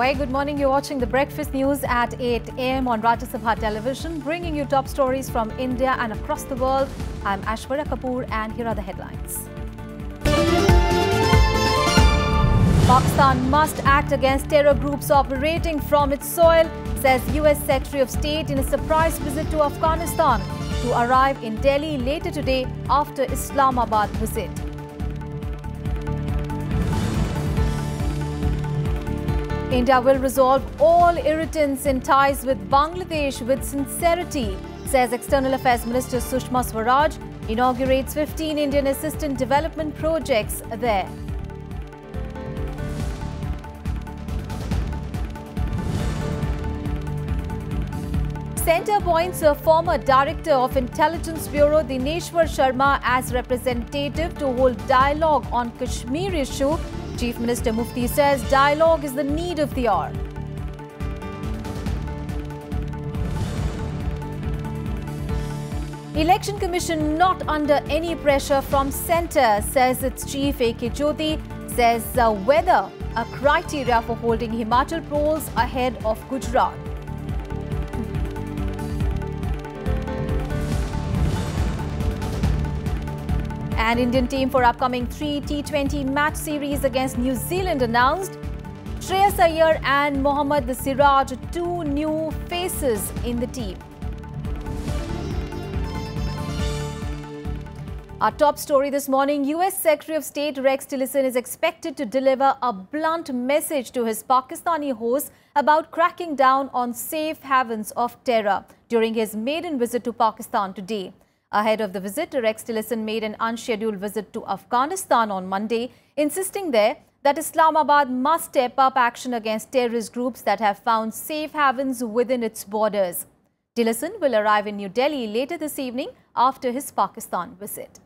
Very good morning. You're watching the breakfast news at 8 a.m. on Rajya Sabha television, bringing you top stories from India and across the world. I'm Ashraf and here are the headlines. Pakistan must act against terror groups operating from its soil, says US Secretary of State in a surprise visit to Afghanistan, to arrive in Delhi later today after Islamabad visit. India will resolve all irritants in ties with Bangladesh with sincerity, says External Affairs Minister Sushma Swaraj, inaugurates 15 Indian assistant development projects there. Centre points a former Director of Intelligence Bureau Dineshwar Sharma as representative to hold dialogue on Kashmir issue. Chief Minister Mufti says dialogue is the need of the hour. Election Commission not under any pressure from centre, says its chief A.K. Jyoti, says whether a criteria for holding Himachal polls ahead of Gujarat. An Indian team for upcoming 3 T20 match series against New Zealand announced. Shreyas Iyer and Mohammad Siraj, two new faces in the team. Our top story this morning, US Secretary of State Rex Tillerson is expected to deliver a blunt message to his Pakistani host about cracking down on safe havens of terror during his maiden visit to Pakistan today. Ahead of the visit, Rex Tillerson made an unscheduled visit to Afghanistan on Monday, insisting there that Islamabad must step up action against terrorist groups that have found safe havens within its borders. Tillerson will arrive in New Delhi later this evening after his Pakistan visit.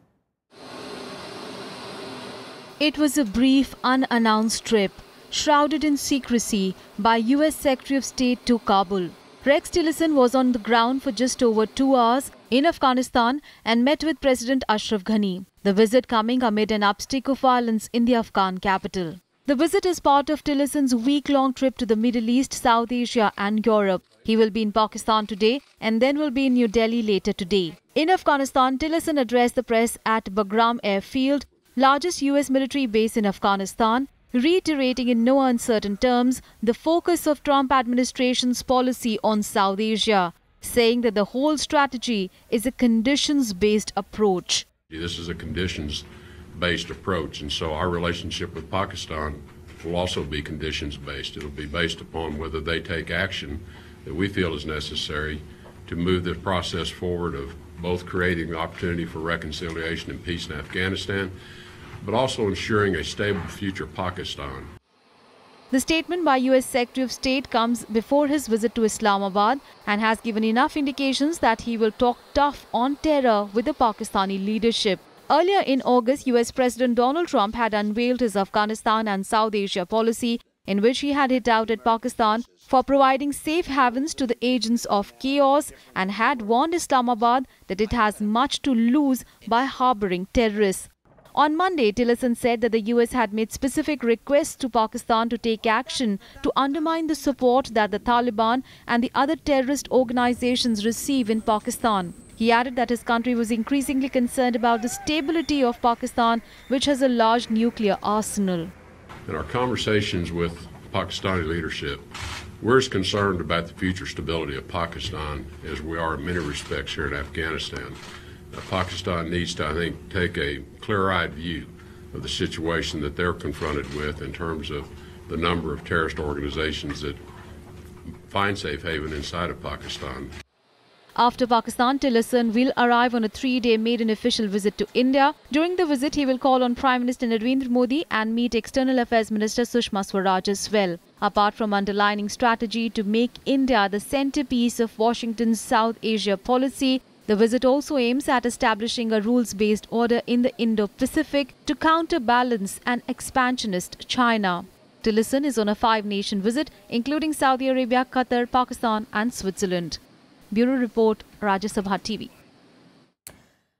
It was a brief, unannounced trip, shrouded in secrecy by US Secretary of State to Kabul. Rex Tillerson was on the ground for just over 2 hours in Afghanistan and met with President Ashraf Ghani. The visit coming amid an upstick of violence in the Afghan capital. The visit is part of Tillerson's week-long trip to the Middle East, South Asia and Europe. He will be in Pakistan today and then will be in New Delhi later today. In Afghanistan, Tillerson addressed the press at Bagram Airfield, largest US military base in Afghanistan, reiterating in no uncertain terms the focus of Trump administration's policy on South Asia, saying that the whole strategy is a conditions-based approach. This is a conditions-based approach, and so our relationship with Pakistan will also be conditions-based. It will be based upon whether they take action that we feel is necessary to move the process forward of both creating the opportunity for reconciliation and peace in Afghanistan, but also ensuring a stable future Pakistan. The statement by US Secretary of State comes before his visit to Islamabad and has given enough indications that he will talk tough on terror with the Pakistani leadership. Earlier in August, US President Donald Trump had unveiled his Afghanistan and South Asia policy, in which he had hit out at Pakistan for providing safe havens to the agents of chaos and had warned Islamabad that it has much to lose by harboring terrorists. On Monday, Tillerson said that the US had made specific requests to Pakistan to take action to undermine the support that the Taliban and the other terrorist organizations receive in Pakistan. He added that his country was increasingly concerned about the stability of Pakistan, which has a large nuclear arsenal. In our conversations with Pakistani leadership, we're as concerned about the future stability of Pakistan as we are in many respects here in Afghanistan. Pakistan needs to, I think, take a clear-eyed view of the situation that they're confronted with in terms of the number of terrorist organizations that find safe haven inside of Pakistan. After Pakistan, Tillerson will arrive on a 3-day maiden official visit to India. During the visit, he will call on Prime Minister Narendra Modi and meet External Affairs Minister Sushma Swaraj as well. Apart from underlining strategy to make India the centerpiece of Washington's South Asia policy, the visit also aims at establishing a rules-based order in the Indo-Pacific to counterbalance an expansionist China. Tillerson is on a 5-nation visit, including Saudi Arabia, Qatar, Pakistan and Switzerland. Bureau Report, Rajya Sabha TV.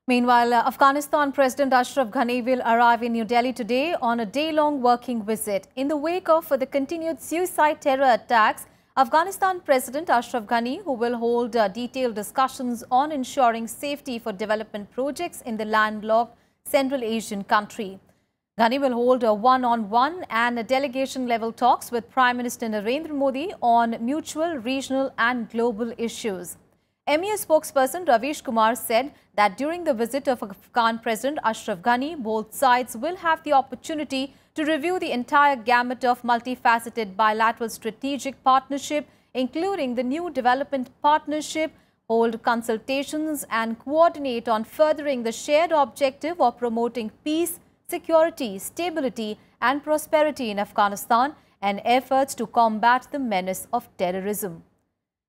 Meanwhile, Afghanistan President Ashraf Ghani will arrive in New Delhi today on a day-long working visit. In the wake of the continued suicide terror attacks, Afghanistan President Ashraf Ghani, who will hold detailed discussions on ensuring safety for development projects in the landlocked Central Asian country. Ghani will hold a one-on-one and a delegation-level talks with Prime Minister Narendra Modi on mutual, regional and global issues. MEA spokesperson Ravish Kumar said that during the visit of Afghan President Ashraf Ghani, both sides will have the opportunity to review the entire gamut of multifaceted bilateral strategic partnership, including the new development partnership, hold consultations and coordinate on furthering the shared objective of promoting peace, security, stability and prosperity in Afghanistan and efforts to combat the menace of terrorism.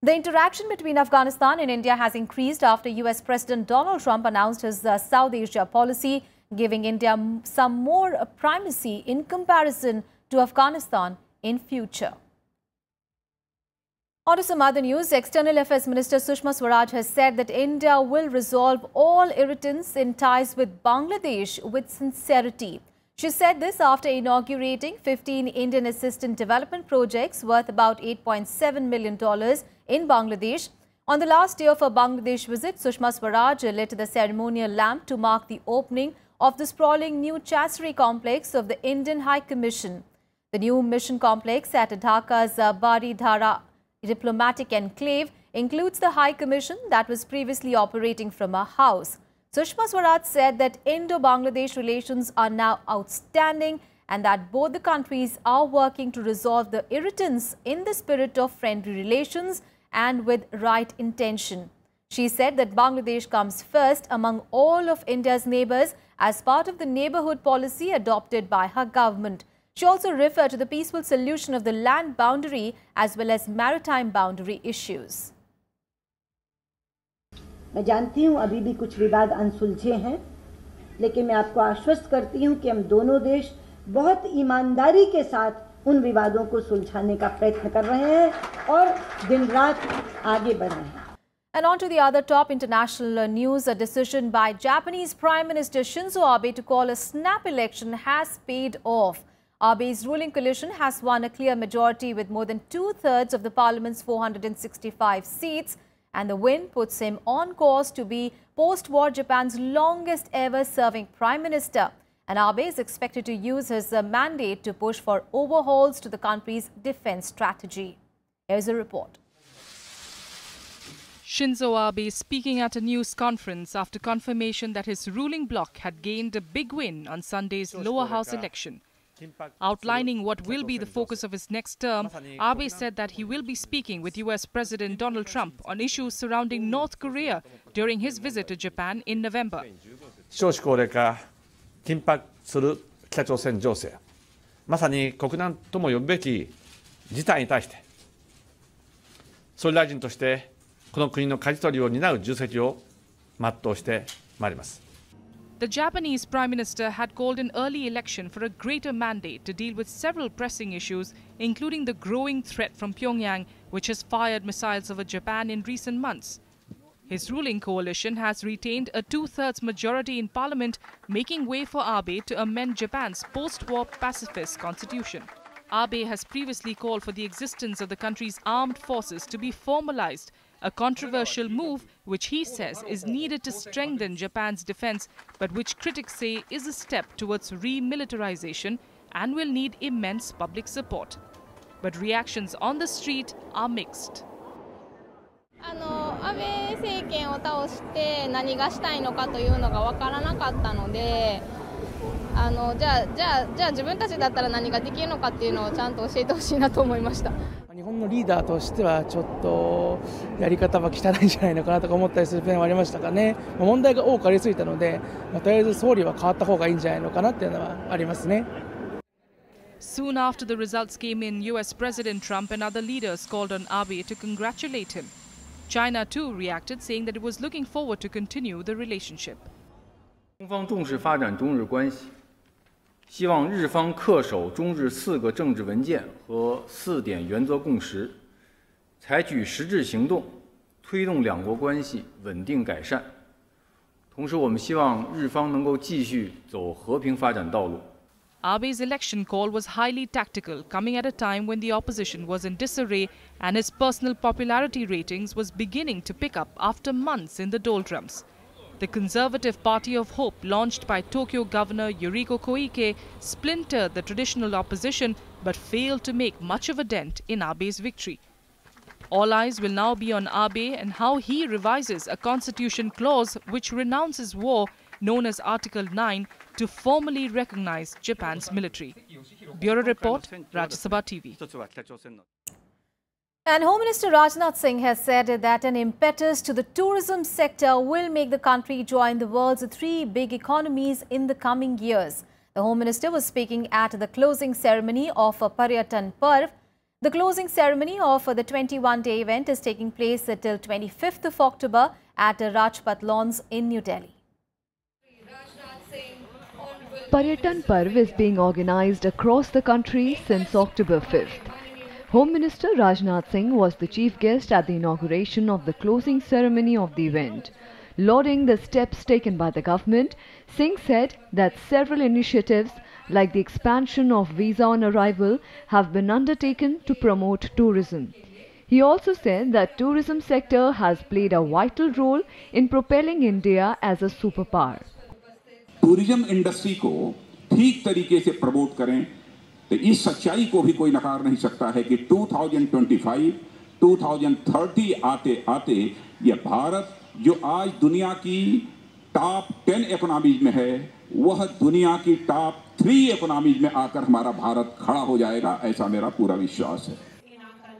The interaction between Afghanistan and India has increased after US President Donald Trump announced his South Asia policy, giving India some more primacy in comparison to Afghanistan in future. On to some other news. External Affairs Minister Sushma Swaraj has said that India will resolve all irritants in ties with Bangladesh with sincerity. She said this after inaugurating 15 Indian assistant development projects worth about $8.7 million in Bangladesh. On the last day of her Bangladesh visit, Sushma Swaraj lit the ceremonial lamp to mark the opening of the sprawling new Chancery complex of the Indian High Commission. The new mission complex at Dhaka's Bari Dhara diplomatic enclave includes the High Commission that was previously operating from a house. Sushma Swaraj said that Indo-Bangladesh relations are now outstanding and that both the countries are working to resolve the irritants in the spirit of friendly relations and with right intention. She said that Bangladesh comes first among all of India's neighbours as part of the neighbourhood policy adopted by her government. She also referred to the peaceful solution of the land boundary as well as maritime boundary issues. मैं जानती हूँ अभी भी कुछ विवाद अनसुलझे हैं, लेकिन मैं आपको आश्वस्त करती हूँ कि हम दोनों देश बहुत ईमानदारी के साथ उन विवादों को सुलझाने का प्रयत्न कर रहे हैं और दिन रात आगे बढ़ रहे हैं. And on to the other top international news, a decision by Japanese Prime Minister Shinzo Abe to call a snap election has paid off. Abe's ruling coalition has won a clear majority with more than two-thirds of the parliament's 465 seats. And the win puts him on course to be post-war Japan's longest ever serving Prime Minister. And Abe is expected to use his mandate to push for overhauls to the country's defense strategy. Here's a report. Shinzo Abe speaking at a news conference after confirmation that his ruling bloc had gained a big win on Sunday's lower house election. Outlining what will be the focus of his next term, Abe said that he will be speaking with US President Donald Trump on issues surrounding North Korea during his visit to Japan in November. 少子高齢化、緊迫する北朝鮮情勢、まさに国難とも呼ぶべき事態に対して、総理大臣としてこの国の舵取りを担う重責を全うしてまいります。 The Japanese Prime Minister had called an early election for a greater mandate to deal with several pressing issues, including the growing threat from Pyongyang, which has fired missiles over Japan in recent months. His ruling coalition has retained a two-thirds majority in parliament, making way for Abe to amend Japan's post-war pacifist constitution. Abe has previously called for the existence of the country's armed forces to be formalized, a controversial move which he says is needed to strengthen Japan's defense, but which critics say is a step towards remilitarization and will need immense public support. But reactions on the street are mixed. 安倍政権を倒して何がしたいのかというのが分からなかったので、じゃあ自分たちだったら何ができるのかっていうのをちゃんと教えてほしいなと思いました。日本のリーダーとしてはちょっとやり方は汚いんじゃないのかなとか思ったりする点はありましたかね。問題が多くありすぎたので、とりあえず総理は変わった方がいいんじゃないのかなっていうのはありますね。 Soon after the results came in, US President Trump and other leaders called on Abe to congratulate him. China too reacted, saying that it was looking forward to continue the relationship. 中方重视发展中日关系，希望日方恪守中日4个政治文件和4点原则共识，采取实质行动，推动两国关系稳定改善。同时，我们希望日方能够继续走和平发展道路。 Abe's election call was highly tactical, coming at a time when the opposition was in disarray and his personal popularity ratings was beginning to pick up after months in the doldrums. The Conservative Party of Hope, launched by Tokyo Governor Yuriko Koike, splintered the traditional opposition but failed to make much of a dent in Abe's victory. All eyes will now be on Abe and how he revises a constitution clause which renounces war, known as Article 9, to formally recognize Japan's military. Bureau Report, Rajya TV. And Home Minister Rajnath Singh has said that an impetus to the tourism sector will make the country join the world's 3 big economies in the coming years. The Home Minister was speaking at the closing ceremony of Paryatan Parv. The closing ceremony of the 21-day event is taking place till 25th of October at Rajpath Lawns in New Delhi. Paryatan Parv is being organized across the country since October 5th. Home Minister Rajnath Singh was the chief guest at the inauguration of the closing ceremony of the event. Lauding the steps taken by the government, Singh said that several initiatives like the expansion of visa on arrival have been undertaken to promote tourism. He also said that tourism sector has played a vital role in propelling India as a superpower. Tourism industry को ठीक तरीके से promote करें तो इस सच्चाई को भी कोई नकार नहीं सकता है कि 2025, 2030 आते आते ये भारत जो आज दुनिया की टॉप 10 इकोनॉमीज में है वह दुनिया की टॉप 3 इकोनॉमीज में आकर हमारा भारत खड़ा हो जाएगा, ऐसा मेरा पूरा विश्वास है.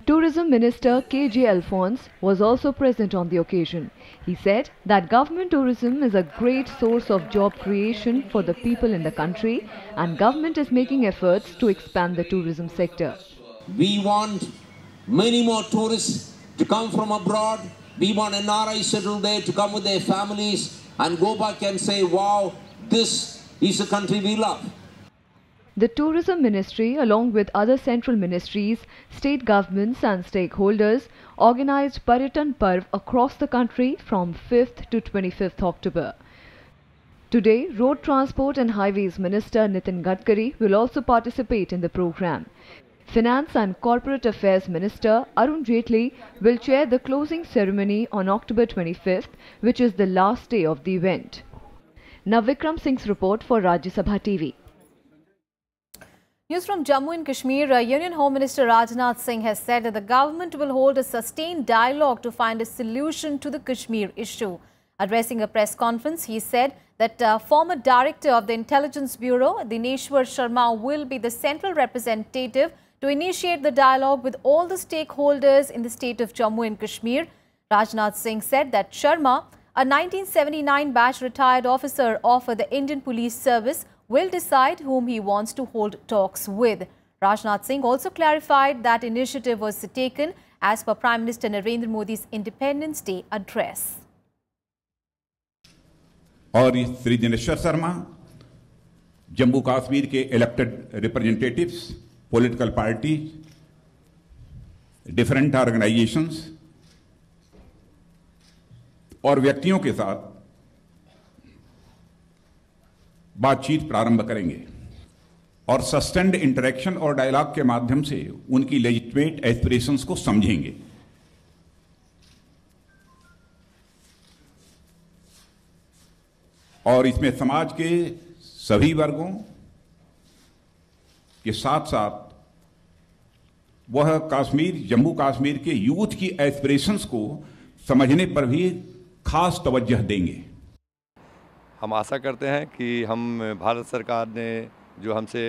Tourism Minister K.J. Alphonse was also present on the occasion. He said that government tourism is a great source of job creation for the people in the country and government is making efforts to expand the tourism sector. We want many more tourists to come from abroad. We want NRI settled there to come with their families and go back and say, wow, this is the country we love. The Tourism Ministry, along with other central ministries, state governments and stakeholders, organized Paryatan Parv across the country from 5th to 25th October. Today, Road Transport and Highways Minister Nitin Gadkari will also participate in the program. Finance and Corporate Affairs Minister Arun Jaitley will chair the closing ceremony on October 25th, which is the last day of the event. Now Vikram Singh's report for Rajya Sabha TV. News from Jammu and Kashmir. Union Home Minister Rajnath Singh has said that the government will hold a sustained dialogue to find a solution to the Kashmir issue. Addressing a press conference, he said that former director of the Intelligence Bureau, Dineshwar Sharma, will be the central representative to initiate the dialogue with all the stakeholders in the state of Jammu and Kashmir. Rajnath Singh said that Sharma, a 1979 batch retired officer of the Indian Police Service, will decide whom he wants to hold talks with. Rajnath Singh also clarified that initiative was taken as per Prime Minister Narendra Modi's Independence Day address. और श्री दिनेश्वर शर्मा जम्मू कश्मीर के elected representatives, political party, different organisations और व्यक्तियों के साथ बातचीत प्रारंभ करेंगे और सस्टेन्ड इंटरेक्शन और डायलॉग के माध्यम से उनकी लेजिटिमेट एस्पिरेशंस को समझेंगे. और इसमें समाज के सभी वर्गों के साथ साथ वह कश्मीर, जम्मू कश्मीर के यूथ की एस्पिरेशंस को समझने पर भी खास तवज्जो देंगे. हम आशा करते हैं कि हम भारत सरकार ने जो हमसे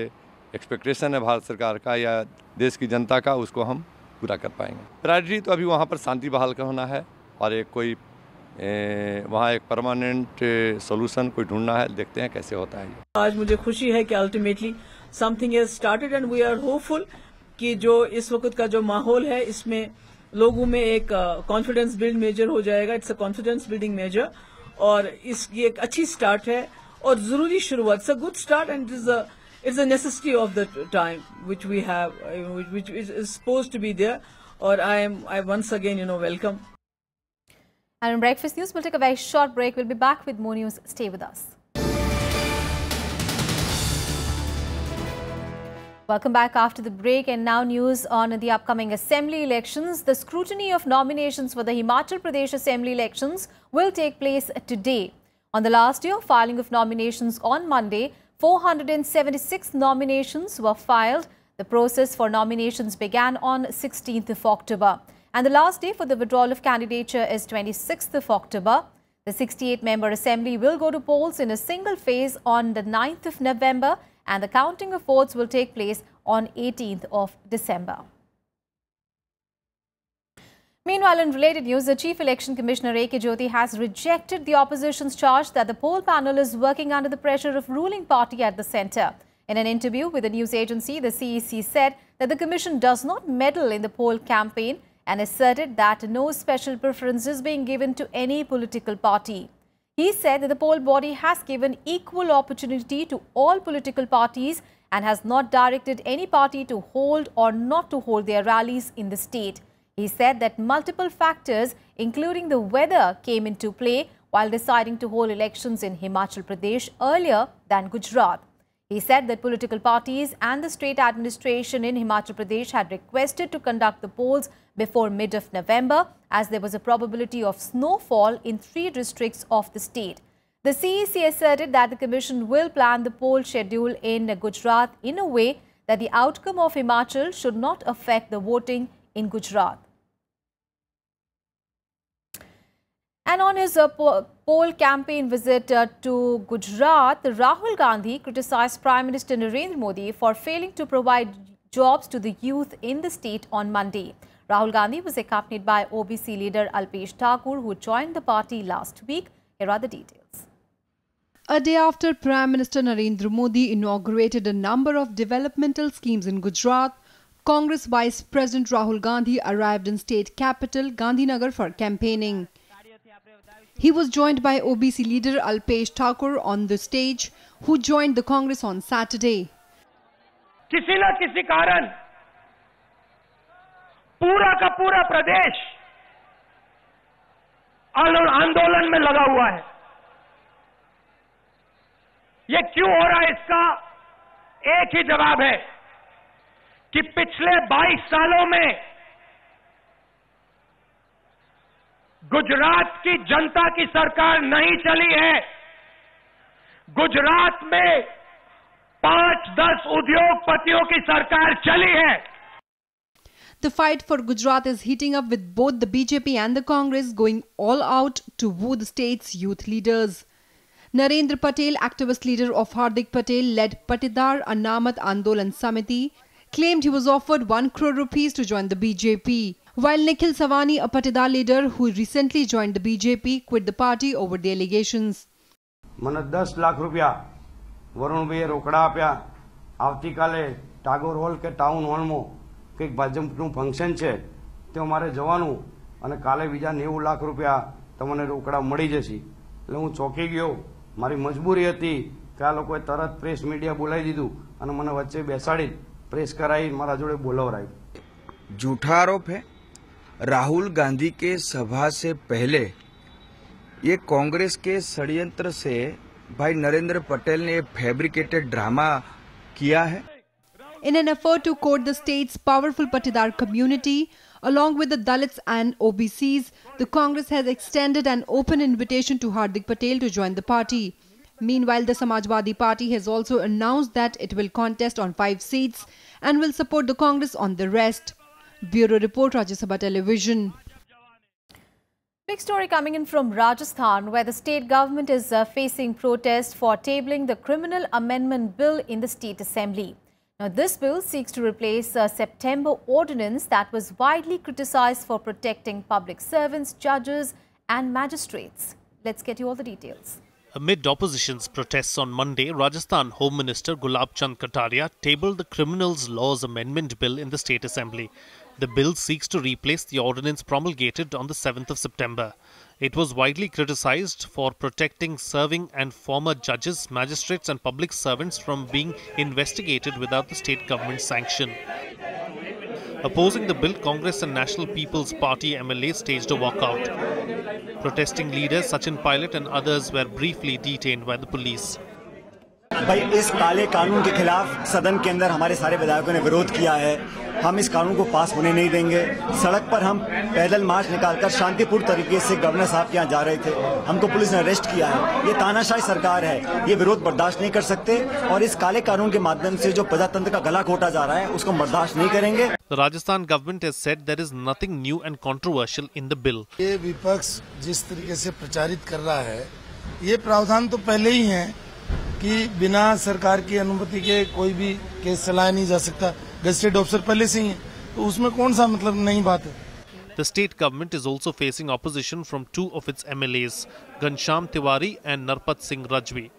एक्सपेक्टेशन है भारत सरकार का या देश की जनता का, उसको हम पूरा कर पाएंगे. प्रायोरिटी तो अभी वहाँ पर शांति बहाल होना है और एक कोई वहाँ एक परमानेंट सॉल्यूशन कोई ढूंढना है. देखते हैं कैसे होता है. आज मुझे खुशी है कि ultimately something has started and we are hopeful कि जो इस वक्त का जो माहौल है इसमें लोगों में एक कॉन्फिडेंस बिल्ड मेजर हो जाएगा. It's a confidence building measure और इसकी एक अच्छी स्टार्ट है और जरूरी शुरुआत. It's a good start and it's a necessity of the time which we have, which is supposed to be there. और I once again welcome. And in Breakfast News, we'll take a very short break. We'll be back with more news. Stay with us. Welcome back after the break, and now news on the upcoming assembly elections. The scrutiny of nominations for the Himachal Pradesh assembly elections will take place today. On the last day of filing of nominations on Monday, 476 nominations were filed. The process for nominations began on 16th of October. And the last day for the withdrawal of candidature is 26th of October. The 68-member assembly will go to polls in a single phase on the 9th of November, and the counting of votes will take place on 18th of December. Meanwhile, in related news, the Chief Election Commissioner A.K. Jyoti has rejected the opposition's charge that the poll panel is working under the pressure of ruling party at the centre. In an interview with a news agency, the CEC said that the Commission does not meddle in the poll campaign and asserted that no special preference is being given to any political party. He said that the poll body has given equal opportunity to all political parties and has not directed any party to hold or not to hold their rallies in the state. He said that multiple factors, including the weather, came into play while deciding to hold elections in Himachal Pradesh earlier than Gujarat. He said that political parties and the state administration in Himachal Pradesh had requested to conduct the polls before mid of November, as there was a probability of snowfall in 3 districts of the state. The CEC asserted that the Commission will plan the poll schedule in Gujarat in a way that the outcome of Himachal should not affect the voting in Gujarat. And on his poll campaign visit to Gujarat, Rahul Gandhi criticized Prime Minister Narendra Modi for failing to provide jobs to the youth in the state on Monday. Rahul Gandhi was accompanied by OBC leader Alpesh Thakur, who joined the party last week. Here are the details. A day after Prime Minister Narendra Modi inaugurated a number of developmental schemes in Gujarat, Congress Vice President Rahul Gandhi arrived in state capital Gandhinagar for campaigning. He was joined by OBC leader Alpesh Thakur on the stage, who joined the Congress on Saturday. किसी न किसी कारण पूरा का पूरा प्रदेश आंदोलन में लगा हुआ है। ये क्यों हो रहा है, इसका एक ही जवाब है कि पिछले 22 सालों में गुजरात की जनता की सरकार नहीं चली है। गुजरात में 5-10 उद्योगपतियों की सरकार चली है। The fight for Gujarat is heating up, with both the BJP and the Congress going all out to woo the state's youth leaders. Narendra Patel, activist leader of Hardik Patel-led Patidar Anamat Andolan Samiti, claimed he was offered 1 crore rupees to join the BJP. While Nikhil Savani, a Patidar leader who recently joined the BJP, quit the party over the allegations. મને 10 લાખ રૂપિયા વરુણભાઈએ રોકડા આપ્યા. આવતીકાલે Tagore hall કે town હોલમાં કંઈક ભાજપનું function છે, તો મારે જવાનું અને કાલે બીજા 90 લાખ રૂપિયા તમને રોકડા મળી જશે. એટલે હું ચોંકી ગયો. મારી મજબૂરી હતી કે આ લોકોએ તરત પ્રેસ મીડિયા બોલાવી દીધું અને મને વચ્ચે બેસાડી પ્રેસ કરાવી મારા જોડે બોલાવરાવી. झूठा आरोप है। राहुल गांधी के सभा से पहले ये कांग्रेस के षड्यंत्र से भाई नरेंद्र पटेल ने फैब्रिकेटेड ड्रामा किया है। In an effort to court the state's powerful Patidar community, along with the Dalits and OBCs, the Congress has extended an open invitation to Hardik Patel to join the party. Meanwhile, the Samajwadi Party has also announced that it will contest on 5 seats and will support the Congress on the rest. Bureau Report, Rajya Sabha Television. Big story coming in from Rajasthan, where the state government is facing protest for tabling the Criminal Amendment Bill in the State Assembly. Now, this bill seeks to replace a September ordinance that was widely criticized for protecting public servants, judges and magistrates. Let's get you all the details. Amid opposition's protests on Monday, Rajasthan Home Minister Gulab Chand Kataria tabled the Criminals Laws Amendment Bill in the State Assembly. The bill seeks to replace the ordinance promulgated on the 7th of September. It was widely criticized for protecting serving and former judges, magistrates and public servants from being investigated without the state government's sanction. Opposing the bill, Congress and National People's Party MLAs staged a walkout. Protesting leaders Sachin Pilot and others were briefly detained by the police. भाई इस काले कानून के खिलाफ सदन के अंदर हमारे सारे विधायकों ने विरोध किया है। हम इस कानून को पास होने नहीं देंगे। सड़क पर हम पैदल मार्च निकालकर शांतिपूर्ण तरीके से गवर्नर साहब के यहाँ जा रहे थे। हमको पुलिस ने अरेस्ट किया है। ये तानाशाही सरकार है। ये विरोध बर्दाश्त नहीं कर सकते और इस काले कानून के माध्यम से जो प्रजातंत्र का गला घोटा जा रहा है उसको बर्दाश्त नहीं करेंगे। The Rajasthan government has said there is nothing new and controversial in the bill. ये विपक्ष जिस तरीके से प्रचारित कर रहा है, ये प्रावधान तो पहले ही है कि बिना सरकार की अनुमति के कोई भी केस चलाया नहीं जा सकता। गजेटेड ऑफिसर पहले से ही है, तो उसमें कौन सा मतलब नई बात है। The state government is also facing opposition from two of its MLAs, Ghanshyam Tiwari and Narpat Singh Rajvi.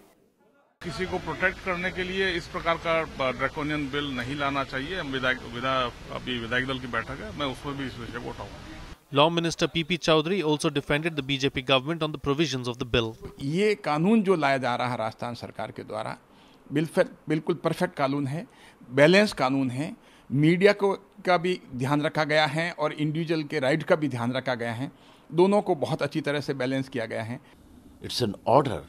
किसी को प्रोटेक्ट करने के लिए इस प्रकार का ड्रैकोनियन बिल नहीं लाना चाहिए। अभी विधायक दल की बैठक है, मैं उसमें भी इस विषय को उठाऊंगा। Law Minister PP Chaudhary also defended the BJP government on the provisions of the bill. ये कानून जो लाया जा रहा है राजस्थान सरकार के द्वारा बिल्कुल परफेक्ट कानून है, बैलेंस कानून है। मीडिया का भी ध्यान रखा गया है और इंडिविजुअल के राइट का भी ध्यान रखा गया है। दोनों को बहुत अच्छी तरह से बैलेंस किया गया है। It's an order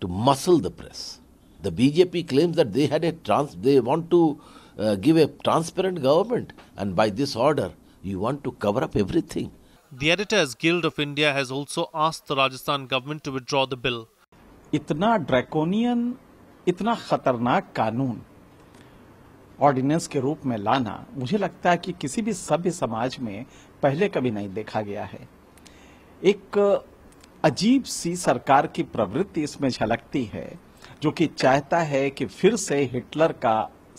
to muscle the press. The BJP claims that they want to give a transparent government, and by this order you want to cover up everything. The Editors Guild of India has also asked the Rajasthan government to withdraw the bill. इतना draconian, इतना खतरनाक कानून ordinance के रूप में लाना, मुझे लगता है कि किसी भी सभ्य समाज में पहले कभी नहीं देखा गया है। एक अजीब सी सरकार की प्रवृत्ति इसमें झलकती है, जो कि चाहता है कि फिर से हिटलर का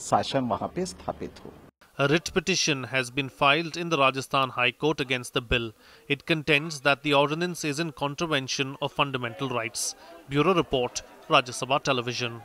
शासन वहां पे स्थापित हो। A writ petition has been filed in the Rajasthan High Court against the bill. It contends that the ordinance is in contravention of fundamental rights. Bureau Report, Rajya Sabha Television.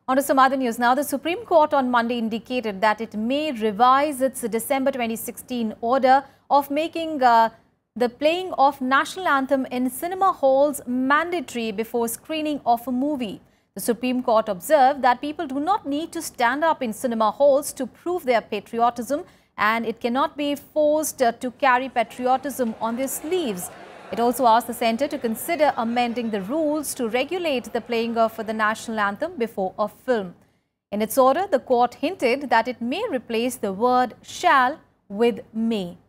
On to some other news now. The Supreme Court on Monday indicated that it may revise its December 2016 order of making the playing of national anthem in cinema halls mandatory before screening of a movie. The Supreme Court observed that people do not need to stand up in cinema halls to prove their patriotism, and it cannot be forced to carry patriotism on their sleeves. It also asked the centre to consider amending the rules to regulate the playing of the national anthem before a film. In its order, the court hinted that it may replace the word shall with may.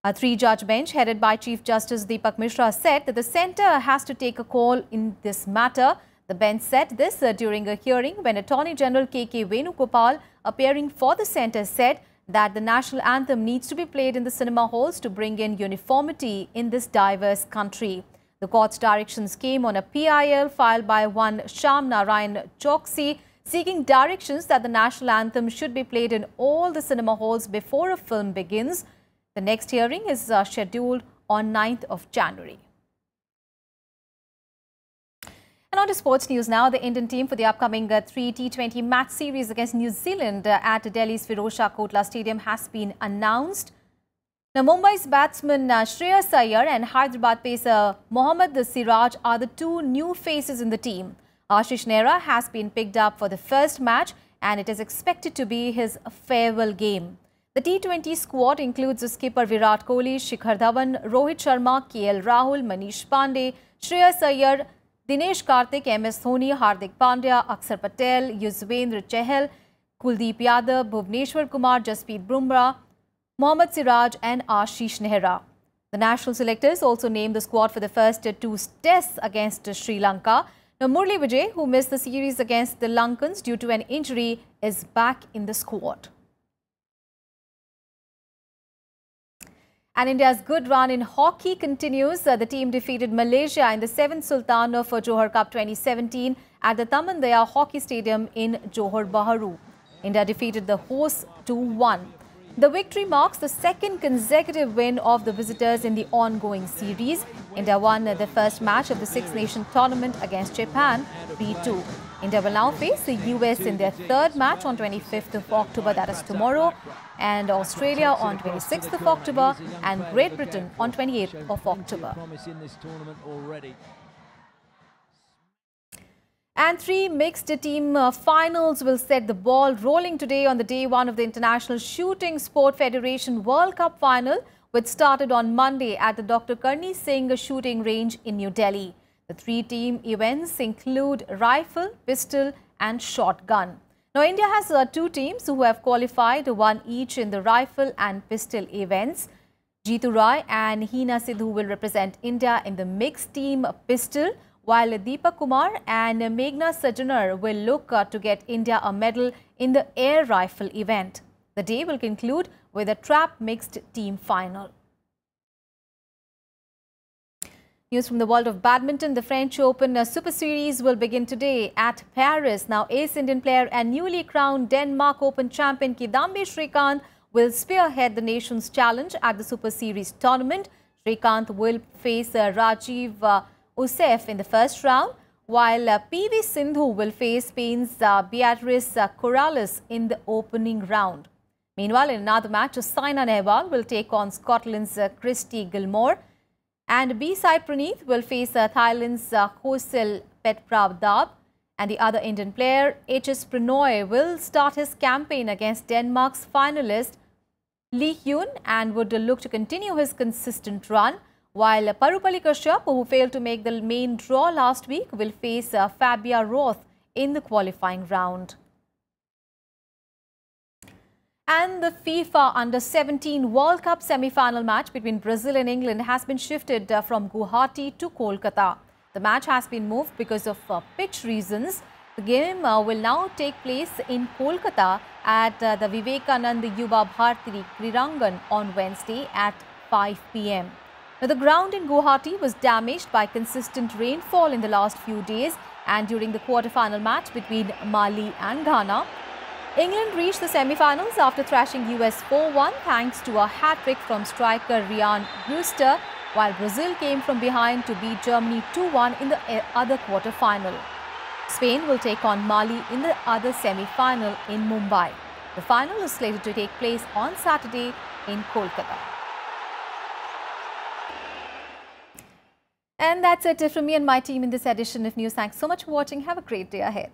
A three-judge bench headed by Chief Justice Deepak Mishra said that the centre has to take a call in this matter. The bench said this during a hearing when Attorney General K.K. Venugopal, appearing for the centre, said that the national anthem needs to be played in the cinema halls to bring in uniformity in this diverse country. The court's directions came on a PIL filed by one Sham Narayan Choksi, seeking directions that the national anthem should be played in all the cinema halls before a film begins. The next hearing is scheduled on 9th of January. And on to sports news now. The Indian team for the upcoming 3 T20 match series against New Zealand at Delhi's Firozshah Kotla Stadium has been announced. Now, Mumbai's batsman Shreyas Iyer and Hyderabad pacer Mohammad Siraj are the two new faces in the team. Ashish Nehra has been picked up for the first match and it is expected to be his farewell game. The T20 squad includes skipper Virat Kohli, Shikhar Dhawan, Rohit Sharma, KL Rahul, Manish Pandey, Shreyas Iyer, Dinesh Karthik, MS Dhoni, Hardik Pandya, Akshar Patel, Yuzvendra Chahal, Kuldeep Yadav, Bhuvneshwar Kumar, Jasprit Bumrah, Mohammad Siraj and Ashish Nehra. The national selectors also named the squad for the first two tests against Sri Lanka. Now, Murli Vijay, who missed the series against the Lankans due to an injury, is back in the squad. And India's good run in hockey continues. The team defeated Malaysia in the 7th Sultan of Johor Cup 2017 at the Tamandaya Hockey Stadium in Johor Bahru. India defeated the hosts 2-1. The victory marks the second consecutive win of the visitors in the ongoing series. India won the first match of the Six Nation tournament against Japan 3-2. India will now face the US in their third match on 25th of October, that is tomorrow, and Australia on 26th of October and Great Britain on 28th of October. And 3 mixed team finals will set the ball rolling today on the day 1 of the International Shooting Sport Federation World Cup final, which started on Monday at the Dr. Karni Singh shooting range in New Delhi. The 3 team events include rifle, pistol and shotgun. Now, India has 2 teams who have qualified, 1 each in the rifle and pistol events. Jeetu Rai and Hina Sidhu will represent India in the mixed team pistol, while Deepak Kumar and Meghna Sajjanar will look to get India a medal in the air rifle event. The day will conclude with a trap mixed team final. News from the world of badminton. The French Open Super Series will begin today at Paris. Now, ace Indian player and newly crowned Denmark Open champion Kidambi Srikanth will spearhead the nation's challenge at the Super Series tournament. Srikanth will face Rajiv Usef in the first round, while PV Sindhu will face Spain's Beatriz Corrales in the opening round. Meanwhile, in another match, Saina Nehwal will take on Scotland's Christy Gilmore, and B-Sai Praneeth will face Thailand's Khosil Petpravdab, and the other Indian player, HS Pranoy, will start his campaign against Denmark's finalist Lee Hyun and would look to continue his consistent run, while Parupalli Kashyap, who failed to make the main draw last week, will face Fabia Roth in the qualifying round. And the FIFA Under-17 World Cup semi-final match between Brazil and England has been shifted from Guwahati to Kolkata. The match has been moved because of pitch reasons. The game will now take place in Kolkata at the Vivekanand Yuva Bharti Krirangan on Wednesday at 5 p.m. Now, the ground in Guwahati was damaged by consistent rainfall in the last few days, and during the quarter-final match between Mali and Ghana, England reached the semi-finals after thrashing US 4-1 thanks to a hat-trick from striker Ryan Brewster, while Brazil came from behind to beat Germany 2-1 in the other quarter-final. Spain will take on Mali in the other semi-final in Mumbai. The final is slated to take place on Saturday in Kolkata. And that's it from me and my team in this edition of News. Thanks so much for watching. Have a great day ahead.